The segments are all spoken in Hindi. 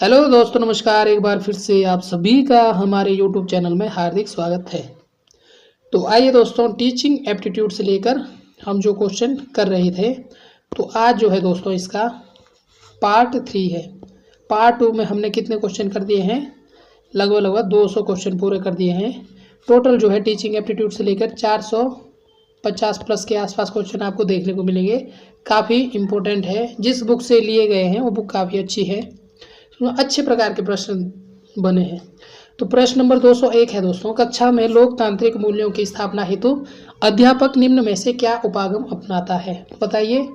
हेलो दोस्तों, नमस्कार। एक बार फिर से आप सभी का हमारे यूट्यूब चैनल में हार्दिक स्वागत है। तो आइए दोस्तों, टीचिंग एप्टीट्यूड से लेकर हम जो क्वेश्चन कर रहे थे, तो आज जो है दोस्तों इसका पार्ट 3 है। पार्ट 2 में हमने कितने क्वेश्चन कर दिए हैं? लगभग 200 क्वेश्चन पूरे कर दिए हैं। टोटल जो है टीचिंग एप्टीट्यूड से लेकर 450 प्लस के आसपास क्वेश्चन आपको देखने को मिलेंगे। काफ़ी इम्पोर्टेंट है। जिस बुक से लिए गए हैं वो बुक काफ़ी अच्छी है, अच्छे प्रकार के प्रश्न बने हैं। तो प्रश्न नंबर 201 है दोस्तों, कक्षा में लोकतांत्रिक मूल्यों की स्थापना हेतु अध्यापक निम्न में से क्या उपागम अपनाता है? बताइए।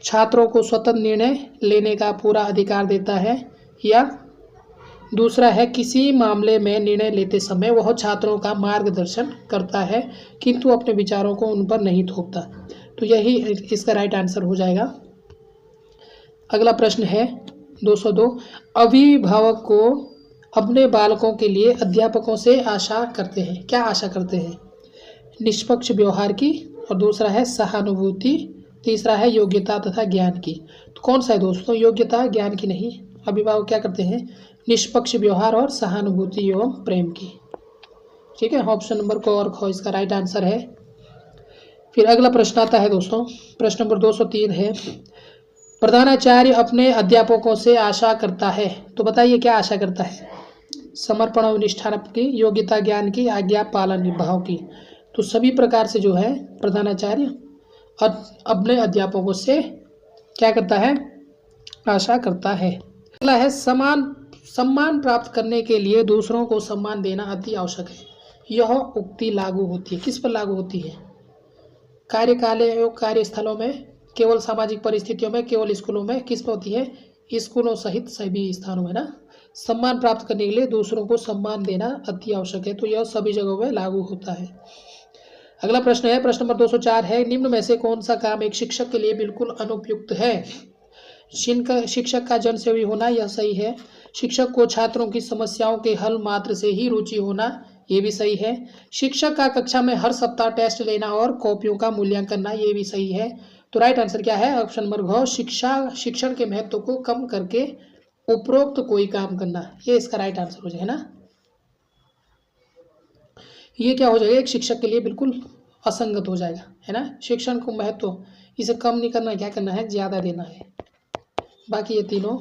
छात्रों को स्वतंत्र निर्णय लेने का पूरा अधिकार देता है, या दूसरा है किसी मामले में निर्णय लेते समय वह छात्रों का मार्गदर्शन करता है किंतु अपने विचारों को उन पर नहीं थोपता। तो यही इसका राइट आंसर हो जाएगा। अगला प्रश्न है 202, अभिभावक को अपने बालकों के लिए अध्यापकों से आशा करते हैं। क्या आशा करते हैं? निष्पक्ष व्यवहार की, और दूसरा है सहानुभूति, तीसरा है योग्यता तथा ज्ञान की। तो कौन सा है दोस्तों? योग्यता, ज्ञान की नहीं। अभिभावक क्या करते हैं? निष्पक्ष व्यवहार और सहानुभूति एवं प्रेम की। ठीक है, ऑप्शन नंबर क और ख इसका राइट आंसर है। फिर अगला प्रश्न आता है दोस्तों, प्रश्न नंबर 203 है, प्रधानाचार्य अपने अध्यापकों से आशा करता है। तो बताइए क्या आशा करता है? समर्पण और निष्ठा की, योग्यता, ज्ञान की, आज्ञा पालन भाव की। तो सभी प्रकार से जो है प्रधानाचार्य अपने अध्यापकों से क्या करता है? आशा करता है। अगला है सम्मान प्राप्त करने के लिए दूसरों को सम्मान देना अति आवश्यक है। यह उक्ति लागू होती है, किस पर लागू होती है? कार्यकाल एवं कार्यस्थलों में, केवल सामाजिक परिस्थितियों में, केवल स्कूलों में, किस पर होती है? स्कूलों सहित सभी स्थानों में ना। सम्मान प्राप्त करने के लिए दूसरों को सम्मान देना अति आवश्यक है, तो यह सभी जगहों में लागू होता है। अगला प्रश्न है, प्रश्न नंबर 204 है, निम्न में से कौन सा काम एक शिक्षक के लिए बिल्कुल अनुपयुक्त है? शिक्षक का जनसेवी होना, यह सही है। शिक्षक को छात्रों की समस्याओं के हल मात्र से ही रुचि होना, ये भी सही है। शिक्षक का कक्षा में हर सप्ताह टेस्ट लेना और कॉपियों का मूल्यांकन करना, ये भी सही है। तो राइट आंसर क्या है? ऑप्शन नंबर घ, शिक्षण के महत्व को कम करके उपरोक्त कोई काम करना, ये इसका राइट आंसर हो जाएगा ना। ये क्या हो जाएगा? एक शिक्षक के लिए बिल्कुल असंगत हो जाएगा, है ना। शिक्षण को महत्व इसे कम नहीं करना, क्या करना है? ज्यादा देना है। बाकी ये तीनों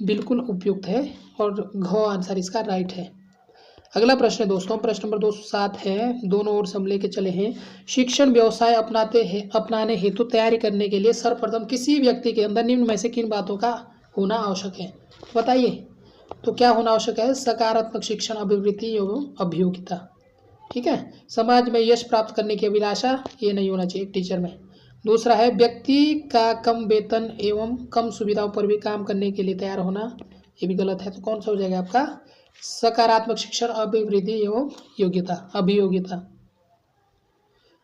बिल्कुल उपयुक्त है और घ आंसर इसका राइट है। अगला प्रश्न है दोस्तों, प्रश्न नंबर 207 है, दोनों ओर से हम लेके चले हैं। शिक्षण व्यवसाय अपनाने हेतु तैयारी करने के लिए सर्वप्रथम किसी व्यक्ति के अंदर निम्न में से किन बातों का होना आवश्यक है? बताइए। तो क्या होना आवश्यक है? सकारात्मक शिक्षण, अभिवृद्धि एवं अभियोगिता। ठीक है। समाज में यश प्राप्त करने की अभिलाषा, ये नहीं होना चाहिए टीचर में। दूसरा है व्यक्ति का कम वेतन एवं कम सुविधाओं पर भी काम करने के लिए तैयार होना, ये भी गलत है। तो कौन सा हो जाएगा आपका? सकारात्मक शिक्षण, अभिवृद्धि एवं योग्यता, अभियोगिता।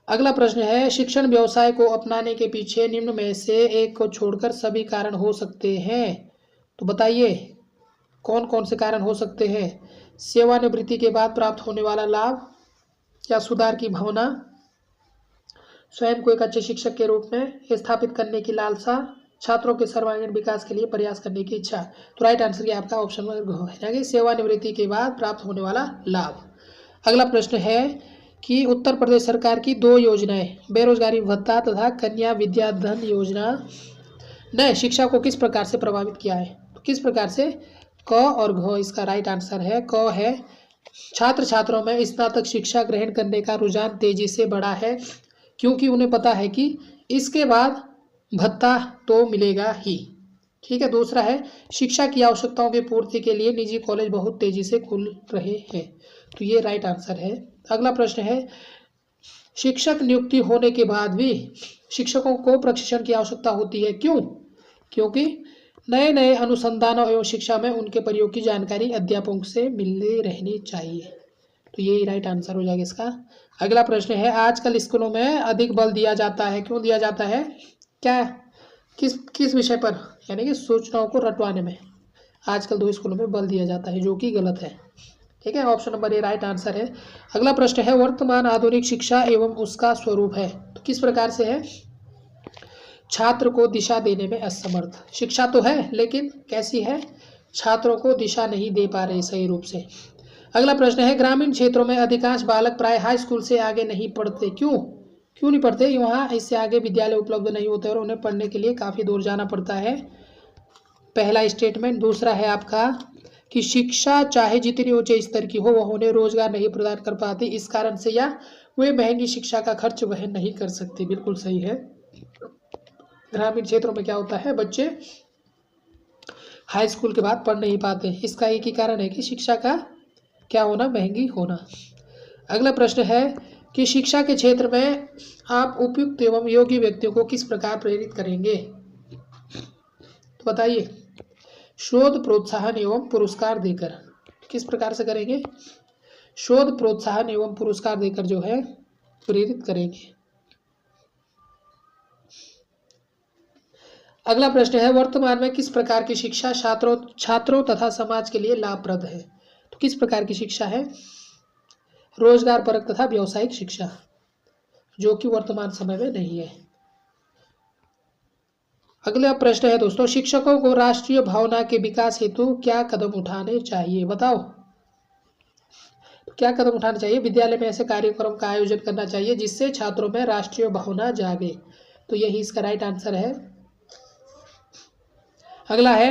अगला प्रश्न है, शिक्षण व्यवसाय को अपनाने के पीछे निम्न में से एक को छोड़कर सभी कारण हो सकते हैं। तो बताइए कौन कौन से कारण हो सकते हैं? सेवानिवृत्ति के बाद प्राप्त होने वाला लाभ, या सुधार की भावना, स्वयं को एक अच्छे शिक्षक के रूप में स्थापित करने की लालसा, छात्रों के सर्वांगीण विकास के लिए प्रयास करने की इच्छा। तो राइट आंसर क्या आपका? ऑप्शन नंबर है कि सेवानिवृत्ति के बाद प्राप्त होने वाला लाभ। अगला प्रश्न है कि उत्तर प्रदेश सरकार की 2 योजनाएं, बेरोजगारी भत्ता तथा कन्या विद्याधन योजना, ने शिक्षा को किस प्रकार से प्रभावित किया है? तो किस प्रकार से? क और घ इसका राइट आंसर है। क है छात्र छात्राओं में स्नातक शिक्षा ग्रहण करने का रुझान तेजी से बढ़ा है, क्योंकि उन्हें पता है कि इसके बाद भत्ता तो मिलेगा ही। ठीक है। दूसरा है शिक्षा की आवश्यकताओं की पूर्ति के लिए निजी कॉलेज बहुत तेजी से खुल रहे हैं, तो ये राइट आंसर है। अगला प्रश्न है, शिक्षक नियुक्ति होने के बाद भी शिक्षकों को प्रशिक्षण की आवश्यकता होती है, क्यों? क्योंकि नए नए अनुसंधानों एवं शिक्षा में उनके प्रयोग की जानकारी अध्यापकों से मिलती रहनी चाहिए, तो यही राइट आंसर हो जाएगा इसका। अगला प्रश्न है, आजकल स्कूलों में अधिक बल दिया जाता है, क्यों दिया जाता है? क्या, किस विषय पर? यानी कि सूचनाओं को रटवाने में आजकल 2 स्कूलों में बल दिया जाता है, जो कि गलत है। ठीक है, option number A right answer है। अगला प्रश्न है, वर्तमान आधुनिक शिक्षा एवं उसका स्वरूप है, तो किस प्रकार से है? छात्र को दिशा देने में असमर्थ। शिक्षा तो है लेकिन कैसी है, छात्रों को दिशा नहीं दे पा रहे सही रूप से। अगला प्रश्न है, ग्रामीण क्षेत्रों में अधिकांश बालक प्राय हाई स्कूल से आगे नहीं पढ़ते, क्यों नहीं पढ़ते? वहाँ इससे आगे विद्यालय उपलब्ध नहीं होते और उन्हें पढ़ने के लिए काफ़ी दूर जाना पड़ता है, पहला स्टेटमेंट। दूसरा है आपका कि शिक्षा चाहे जितनी ऊंचे स्तर की हो वह उन्हें रोजगार नहीं प्रदान कर पाती, इस कारण से या वे महंगी शिक्षा का खर्च वहन नहीं कर सकते। बिल्कुल सही है। ग्रामीण क्षेत्रों में क्या होता है, बच्चे हाई स्कूल के बाद पढ़ नहीं पाते, इसका एक ही कारण है कि शिक्षा का क्या होना, महंगी होना। अगला प्रश्न है कि शिक्षा के क्षेत्र में आप उपयुक्त एवं योग्य व्यक्तियों को किस प्रकार प्रेरित करेंगे? तो बताइए। शोध प्रोत्साहन एवं पुरस्कार देकर। किस प्रकार से करेंगे? शोध प्रोत्साहन एवं पुरस्कार देकर जो है प्रेरित करेंगे। अगला प्रश्न है, वर्तमान में किस प्रकार की शिक्षा छात्रों तथा समाज के लिए लाभप्रद है? तो किस प्रकार की शिक्षा है? रोजगार परक तथा व्यावसायिक शिक्षा, जो कि वर्तमान समय में नहीं है। अगला प्रश्न है दोस्तों, शिक्षकों को राष्ट्रीय भावना के विकास हेतु क्या कदम उठाने चाहिए? बताओ। तो क्या कदम उठाना चाहिए? विद्यालय में ऐसे कार्यक्रम का आयोजन करना चाहिए जिससे छात्रों में राष्ट्रीय भावना जागे। तो यही इसका राइट आंसर है। अगला है,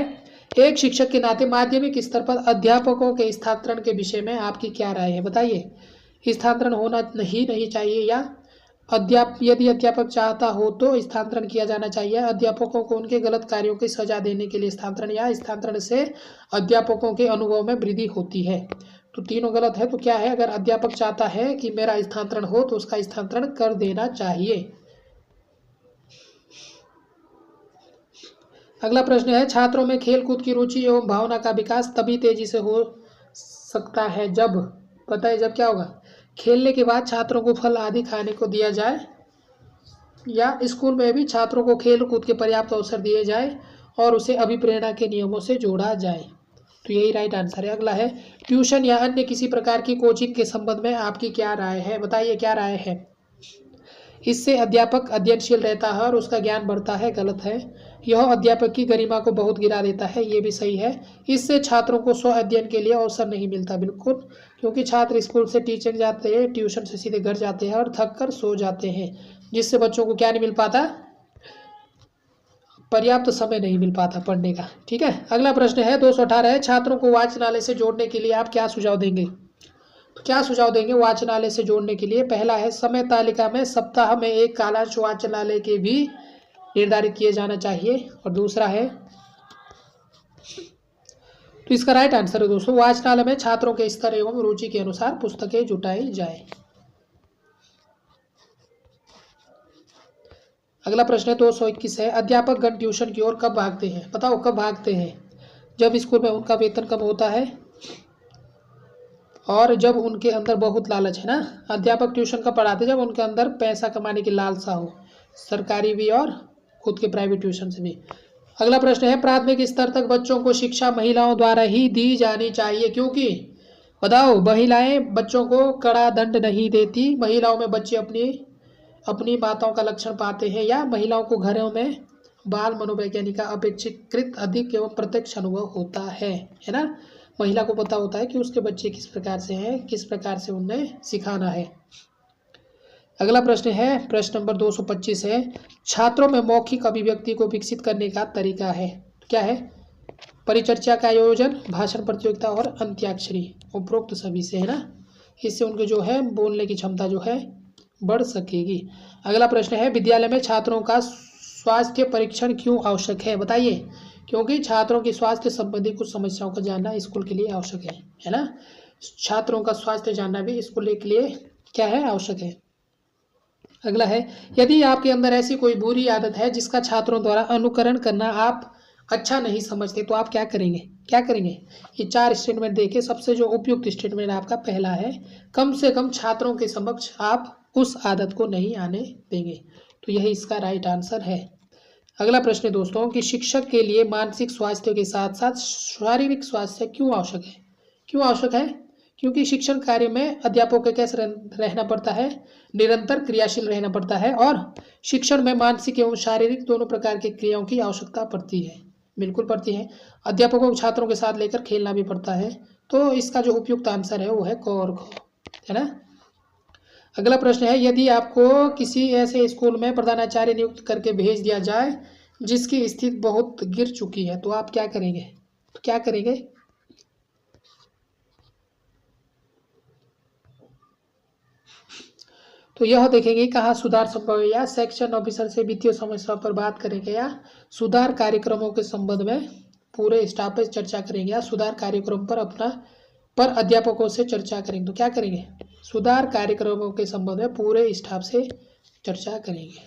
एक शिक्षक के नाते माध्यमिक स्तर पर अध्यापकों के स्थानांतरण के विषय में आपकी क्या राय है? बताइए। स्थानांतरण होना नहीं चाहिए या यदि अध्यापक चाहता हो तो स्थानांतरण किया जाना चाहिए। अध्यापकों को उनके गलत कार्यों की सजा देने के लिए स्थानांतरण, या स्थानांतरण से अध्यापकों के अनुभव में वृद्धि होती है। तो तीनों गलत है। तो क्या है, अगर अध्यापक चाहता है कि मेरा स्थानांतरण हो तो उसका स्थानांतरण कर देना चाहिए। अगला प्रश्न है, छात्रों में खेलकूद की रुचि एवं भावना का विकास तभी तेजी से हो सकता है जब, पता है जब क्या होगा? खेलने के बाद छात्रों को फल आदि खाने को दिया जाए, या स्कूल में भी छात्रों को खेल कूद के पर्याप्त अवसर दिए जाए और उसे अभिप्रेरणा के नियमों से जोड़ा जाए। तो यही राइट आंसर है। अगला है, ट्यूशन या अन्य किसी प्रकार की कोचिंग के संबंध में आपकी क्या राय है? बताइए क्या राय है? इससे अध्यापक अध्ययनशील रहता है और उसका ज्ञान बढ़ता है, गलत है। यह अध्यापक की गरिमा को बहुत गिरा देता है, ये भी सही है। इससे छात्रों को स्व अध्ययन के लिए अवसर नहीं मिलता, बिल्कुल, क्योंकि छात्र स्कूल से टीचर जाते हैं, ट्यूशन से सीधे घर जाते हैं और थक कर सो जाते हैं, जिससे बच्चों को क्या नहीं मिल पाता, पर्याप्त समय नहीं मिल पाता पढ़ने का। ठीक है। अगला प्रश्न है 218 है, छात्रों को वाचनालय से जोड़ने के लिए आप क्या सुझाव देंगे? तो क्या सुझाव देंगे वाचनालय से जोड़ने के लिए? पहला है, समय तालिका में सप्ताह में एक कालांश वाचनालय के भी निर्धारित किए जाना चाहिए। और दूसरा है, तो इसका राइट आंसर है दोस्तों, वाचनालय में छात्रों के स्तर एवं रुचि के अनुसार पुस्तकें जुटाई जाए। अगला प्रश्न है 221 है, अध्यापक गण ट्यूशन की ओर कब भागते हैं? बताओ कब भागते हैं? जब स्कूल में उनका वेतन कम होता है और जब उनके अंदर बहुत लालच है ना। अध्यापक ट्यूशन का पढ़ाते जब उनके अंदर पैसा कमाने की लालसा हो, सरकारी भी और खुद के प्राइवेट ट्यूशन से भी। अगला प्रश्न है, प्राथमिक स्तर तक बच्चों को शिक्षा महिलाओं द्वारा ही दी जानी चाहिए, क्योंकि बताओ महिलाएं बच्चों को कड़ा दंड नहीं देती, महिलाओं में बच्चे अपनी माताओं का लक्षण पाते हैं, या महिलाओं को घरों में बाल मनोवैज्ञानिक का अपेक्षाकृत अधिक एवं प्रत्यक्ष अनुभव होता है ना। महिला को पता होता है कि उसके बच्चे किस प्रकार से हैं, किस प्रकार से उन्हें सिखाना है। अगला प्रश्न है, प्रश्न नंबर 225 है, छात्रों में मौखिक अभिव्यक्ति को विकसित करने का तरीका है, क्या है? परिचर्चा का आयोजन, भाषण प्रतियोगिता और अंत्याक्षरी, उपरोक्त सभी से, है ना। इससे उनके जो है बोलने की क्षमता जो है बढ़ सकेगी। अगला प्रश्न है, विद्यालय में छात्रों का स्वास्थ्य परीक्षण क्यों आवश्यक है? बताइए। क्योंकि छात्रों की स्वास्थ्य संबंधी कुछ समस्याओं को जानना स्कूल के लिए आवश्यक है ना। छात्रों का स्वास्थ्य जानना भी स्कूल के लिए क्या है, आवश्यक है। अगला है, यदि आपके अंदर ऐसी कोई बुरी आदत है जिसका छात्रों द्वारा अनुकरण करना आप अच्छा नहीं समझते, तो आप क्या करेंगे? ये 4 स्टेटमेंट देखिए। सबसे जो उपयुक्त स्टेटमेंट आपका पहला है, कम से कम छात्रों के समक्ष आप उस आदत को नहीं आने देंगे। तो यही इसका राइट आंसर है। अगला प्रश्न है दोस्तों कि शिक्षक के लिए मानसिक स्वास्थ्य के साथ साथ शारीरिक स्वास्थ्य क्यों आवश्यक है? क्योंकि शिक्षण कार्य में अध्यापकों को कैसे रहना पड़ता है, निरंतर क्रियाशील रहना पड़ता है, और शिक्षण में मानसिक एवं शारीरिक दोनों प्रकार की क्रियाओं की आवश्यकता पड़ती है। बिल्कुल पड़ती है। अध्यापकों को छात्रों के साथ लेकर खेलना भी पड़ता है। तो इसका जो उपयुक्त आंसर है वो है क और ख, है ना। अगला प्रश्न है, यदि आपको किसी ऐसे स्कूल में प्रधानाचार्य नियुक्त करके भेज दिया जाए जिसकी स्थिति बहुत गिर चुकी है, तो आप क्या करेंगे? तो क्या करेंगे? तो यह देखेंगे कहाँ सुधार संभव है, या सेक्शन ऑफिसर से वित्तीय समस्या पर बात करेंगे, या सुधार कार्यक्रमों के संबंध में पूरे स्टाफ पर चर्चा करेंगे, या सुधार कार्यक्रम पर अध्यापकों से चर्चा करेंगे। तो क्या करेंगे? सुधार कार्यक्रमों के संबंध में पूरे स्टाफ से चर्चा करेंगे।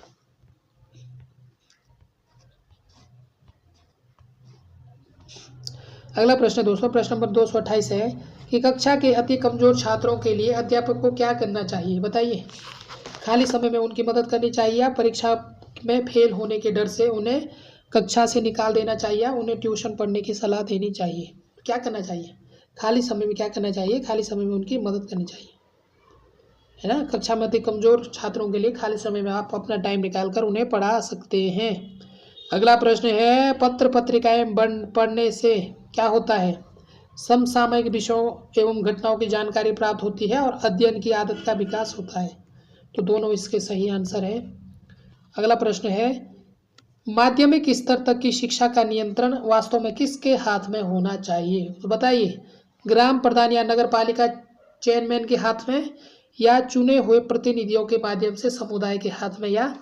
अगला प्रश्न दोस्तों, प्रश्न नंबर 228 है कि कक्षा के अति कमजोर छात्रों के लिए अध्यापक को क्या करना चाहिए? बताइए। खाली समय में उनकी मदद करनी चाहिए, या परीक्षा में फेल होने के डर से उन्हें कक्षा से निकाल देना चाहिए, या उन्हें ट्यूशन पढ़ने की सलाह देनी चाहिए? क्या करना चाहिए? खाली समय में क्या करना चाहिए? खाली समय में उनकी मदद करनी चाहिए, है ना। कक्षा में अति कमजोर छात्रों के लिए खाली समय में आप अपना टाइम निकालकर उन्हें पढ़ा सकते हैं। अगला प्रश्न है, पत्र पत्रिकाएं पढ़ने से क्या होता है? समसामयिक विषयों एवं घटनाओं की जानकारी प्राप्त होती है और अध्ययन की आदत का विकास होता है। तो दोनों इसके सही आंसर है। अगला प्रश्न है, माध्यमिक स्तर तक की शिक्षा का नियंत्रण वास्तव में किसके हाथ में होना चाहिए? तो बताइए। ग्राम प्रधान या नगर पालिका चेयरमैन के हाथ में, या चुने हुए प्रतिनिधियों के माध्यम से समुदाय के हाथ में, या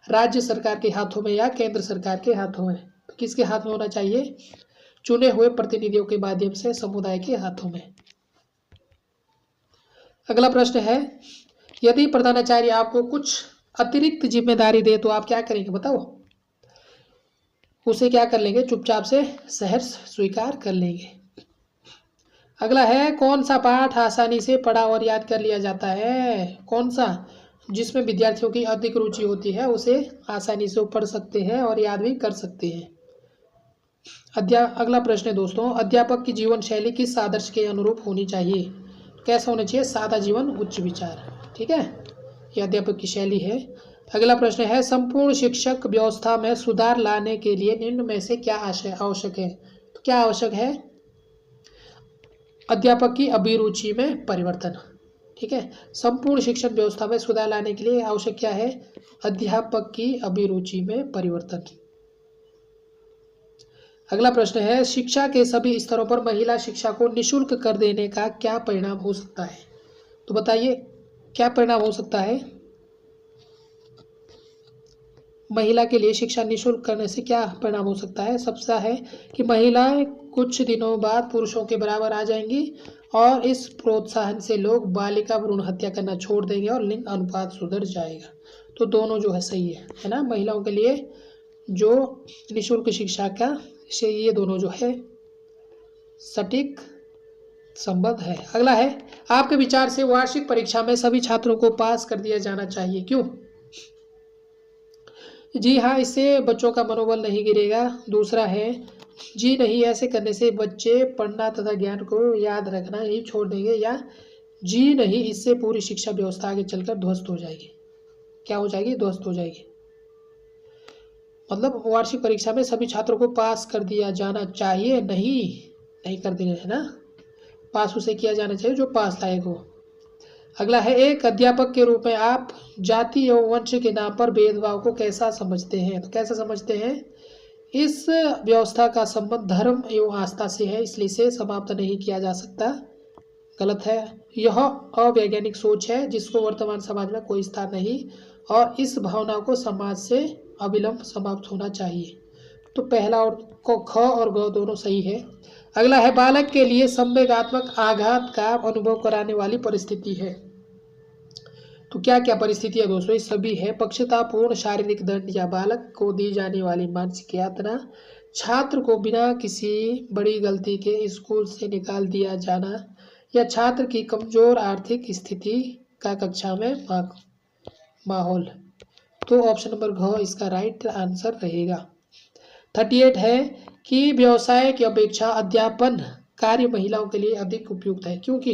राज्य सरकार के हाथों में, या केंद्र सरकार के हाथों में? तो किसके हाथ में होना चाहिए? चुने हुए प्रतिनिधियों के माध्यम से समुदाय के हाथों में। अगला प्रश्न है, यदि प्रधानाचार्य आपको कुछ अतिरिक्त जिम्मेदारी दे तो आप क्या करेंगे? बताओ। उसे क्या कर लेंगे? चुपचाप से सहर्ष स्वीकार कर लेंगे। अगला है, कौन सा पाठ आसानी से पढ़ा और याद कर लिया जाता है? कौन सा? जिसमें विद्यार्थियों की अधिक रुचि होती है उसे आसानी से पढ़ सकते हैं और याद भी कर सकते हैं। अगला प्रश्न है दोस्तों, अध्यापक की जीवन शैली किस आदर्श के अनुरूप होनी चाहिए? कैसा होना चाहिए? सादा जीवन उच्च विचार। ठीक है, यह अध्यापक की शैली है। अगला प्रश्न है, संपूर्ण शिक्षक व्यवस्था में सुधार लाने के लिए निम्न में से क्या आवश्यक है? तो क्या आवश्यक है? अध्यापक की अभिरुचि में परिवर्तन। ठीक है, संपूर्ण शिक्षण व्यवस्था में सुधार लाने के लिए आवश्यक क्या है? अध्यापक की अभिरुचि में परिवर्तन। अगला प्रश्न है, शिक्षा के सभी स्तरों पर महिला शिक्षा को निःशुल्क कर देने का क्या परिणाम हो सकता है? तो बताइए, क्या परिणाम हो सकता है? महिला के लिए शिक्षा निःशुल्क करने से क्या परिणाम हो सकता है? सबसे है कि महिलाएं कुछ दिनों बाद पुरुषों के बराबर आ जाएंगी, और इस प्रोत्साहन से लोग बालिका भ्रूण हत्या करना छोड़ देंगे और लिंग अनुपात सुधर जाएगा। तो दोनों जो है सही है ना। महिलाओं के लिए जो निःशुल्क शिक्षा का से ये दोनों जो है सटीक संबंध है। अगला है, आपके विचार से वार्षिक परीक्षा में सभी छात्रों को पास कर दिया जाना चाहिए, क्यों? जी हाँ, इससे बच्चों का मनोबल नहीं गिरेगा। दूसरा है, जी नहीं, ऐसे करने से बच्चे पढ़ना तथा ज्ञान को याद रखना ही छोड़ देंगे। या जी नहीं, इससे पूरी शिक्षा व्यवस्था आगे चलकर ध्वस्त हो जाएगी। क्या हो जाएगी? ध्वस्त हो जाएगी। मतलब वार्षिक परीक्षा में सभी छात्रों को पास कर दिया जाना चाहिए, नहीं कर देना है ना। पास उसे किया जाना चाहिए जो पास लायक हो। अगला है, एक अध्यापक के रूप में आप जाति एवं वंश के नाम पर भेदभाव को कैसा समझते हैं? तो कैसा समझते हैं? इस व्यवस्था का संबंध धर्म एवं आस्था से है, इसलिए इसे समाप्त नहीं किया जा सकता। गलत है। यह अवैज्ञानिक सोच है जिसको वर्तमान समाज में कोई स्थान नहीं, और इस भावना को समाज से अविलंब समाप्त होना चाहिए। तो पहला और ख और ग दोनों सही है। अगला है, बालक के लिए संवेगात्मक आघात का अनुभव कराने वाली परिस्थिति है। तो क्या क्या परिस्थिति है दोस्तों? ये सभी है, पक्षतापूर्ण शारीरिक दंड, या बालक को दी जाने वाली मानसिक यातना, छात्र को बिना किसी बड़ी गलती के स्कूल से निकाल दिया जाना, या छात्र की कमजोर आर्थिक स्थिति का कक्षा में माहौल। तो ऑप्शन नंबर घ इसका राइट आंसर रहेगा। 38 है कि व्यवसाय की अपेक्षा अध्यापन कार्य महिलाओं के लिए अधिक उपयुक्त है, क्योंकि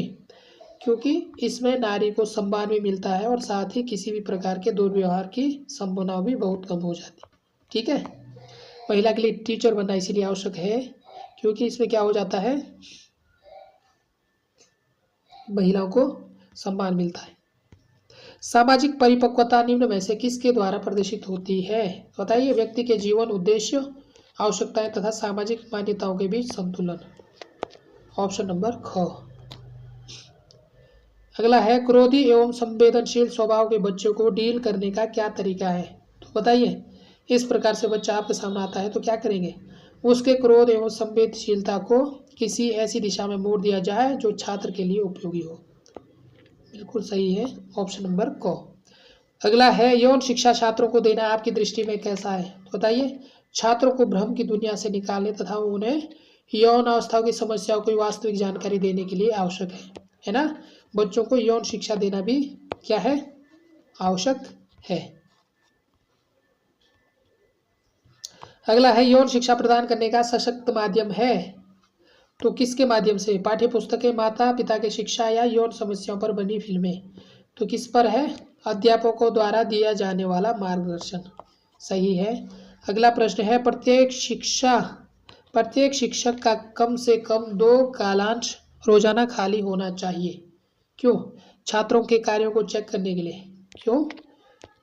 क्योंकि इसमें नारी को सम्मान भी मिलता है और साथ ही किसी भी प्रकार के दुर्व्यवहार की संभावना भी बहुत कम हो जाती है। ठीक है, महिला के लिए टीचर बनना इसीलिए आवश्यक है क्योंकि इसमें क्या हो जाता है, महिलाओं को सम्मान मिलता है। सामाजिक परिपक्वता निम्न में से किसके द्वारा प्रदर्शित होती है? बताइए। व्यक्ति के जीवन, उद्देश्य, आवश्यकताएं तथा सामाजिक मान्यताओं के बीच संतुलन। ऑप्शन नंबर ख। अगला है, क्रोधी एवं संवेदनशील स्वभाव के बच्चों को डील करने का क्या तरीका है? तो बताइए। इस प्रकार से बच्चा आपके सामने आता है तो क्या करेंगे? उसके क्रोध एवं संवेदनशीलता को किसी ऐसी दिशा में मोड़ दिया जाए जो छात्र के लिए उपयोगी हो। बिल्कुल सही है, ऑप्शन नंबर क। अगला है, यौन शिक्षा छात्रों को देना आपकी दृष्टि में कैसा है? तो बताइए। छात्रों को भ्रम की दुनिया से निकालने तथा उन्हें यौन अवस्था की समस्याओं की वास्तविक जानकारी देने के लिए आवश्यक है ना? बच्चों को यौन शिक्षा देना भी क्या है? आवश्यक है। अगला है, यौन शिक्षा प्रदान करने का सशक्त माध्यम है तो किसके माध्यम से? पाठ्य पुस्तकें, माता पिता की शिक्षा या यौन समस्याओं पर बनी फिल्में। तो किस पर है? अध्यापकों द्वारा दिया जाने वाला मार्गदर्शन। सही है। अगला प्रश्न है, प्रत्येक शिक्षक का कम से कम 2 कालांश रोजाना खाली होना चाहिए। क्यों? छात्रों के कार्यों को चेक करने के लिए। क्यों?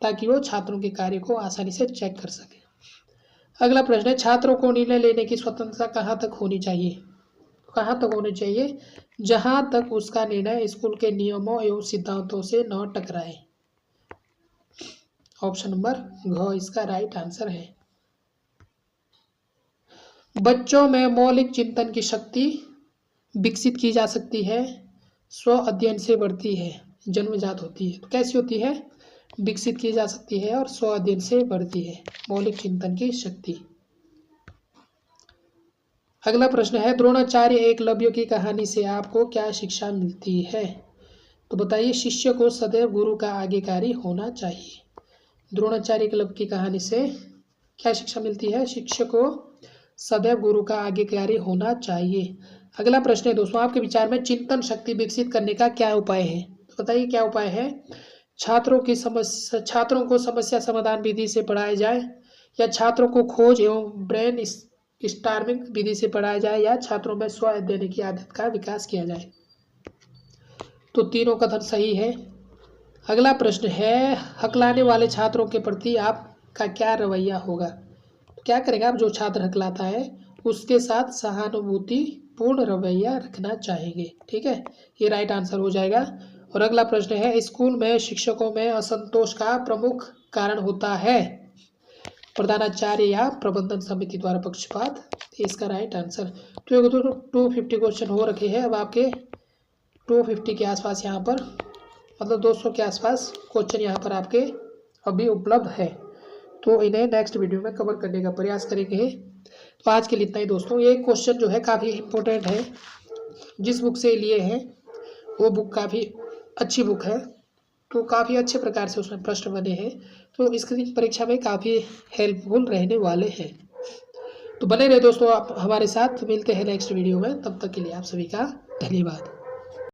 ताकि वो छात्रों के कार्य को आसानी से चेक कर सके। अगला प्रश्न है, छात्रों को निर्णय लेने की स्वतंत्रता कहाँ तक होनी चाहिए? कहाँ तक होनी चाहिए? जहां तक उसका निर्णय स्कूल के नियमों एवं सिद्धांतों से न टकराए। ऑप्शन नंबर घ इसका राइट आंसर है। बच्चों में मौलिक चिंतन की शक्ति विकसित की जा सकती है, स्व अध्ययन से बढ़ती है, जन्मजात होती है। तो कैसी होती है? विकसित की जा सकती है और स्व अध्ययन से बढ़ती है मौलिक चिंतन की शक्ति। अगला प्रश्न है, द्रोणाचार्य एकलव्य की कहानी से आपको क्या शिक्षा मिलती है? तो बताइए। शिष्य को सदैव गुरु का आज्ञाकारी होना चाहिए। द्रोणाचार्य एकलव्य की कहानी से क्या शिक्षा मिलती है? शिष्य को सदैव गुरु का आज्ञाकारी होना चाहिए। अगला प्रश्न है दोस्तों, आपके विचार में चिंतन शक्ति विकसित करने का क्या उपाय है? तो बताइए क्या उपाय है? छात्रों को समस्या समाधान विधि से पढ़ाया जाए, या छात्रों को खोज एवं ब्रेन स्टार्मिंग विधि से पढ़ाया जाए, या छात्रों में स्व अध्ययन की आदत का विकास किया जाए। तो तीनों कथन सही है। अगला प्रश्न है, हकलाने वाले छात्रों के प्रति आपका क्या रवैया होगा? तो क्या करेंगे आप? जो छात्र हकलाता है उसके साथ सहानुभूति पूर्ण रवैया रखना चाहेंगे। ठीक है, ये राइट आंसर हो जाएगा। और अगला प्रश्न है, स्कूल में शिक्षकों में असंतोष का प्रमुख कारण होता है प्रधानाचार्य या प्रबंधन समिति द्वारा पक्षपात। इसका राइट आंसर। तो 250 क्वेश्चन हो रखे हैं। अब आपके 250 के आसपास यहाँ पर, मतलब 200 के आसपास क्वेश्चन यहाँ पर आपके अभी उपलब्ध है, तो इन्हें नेक्स्ट वीडियो में कवर करने का प्रयास करेंगे। तो आज के लिए इतना ही दोस्तों। ये क्वेश्चन जो है काफ़ी इम्पोर्टेंट है। जिस बुक से लिए हैं वो बुक काफ़ी अच्छी बुक है, तो काफ़ी अच्छे प्रकार से उसमें प्रश्न बने हैं, तो इसकी परीक्षा में काफ़ी हेल्पफुल रहने वाले हैं। तो बने रहे दोस्तों आप हमारे साथ। मिलते हैं नेक्स्ट वीडियो में, तब तक के लिए आप सभी का धन्यवाद।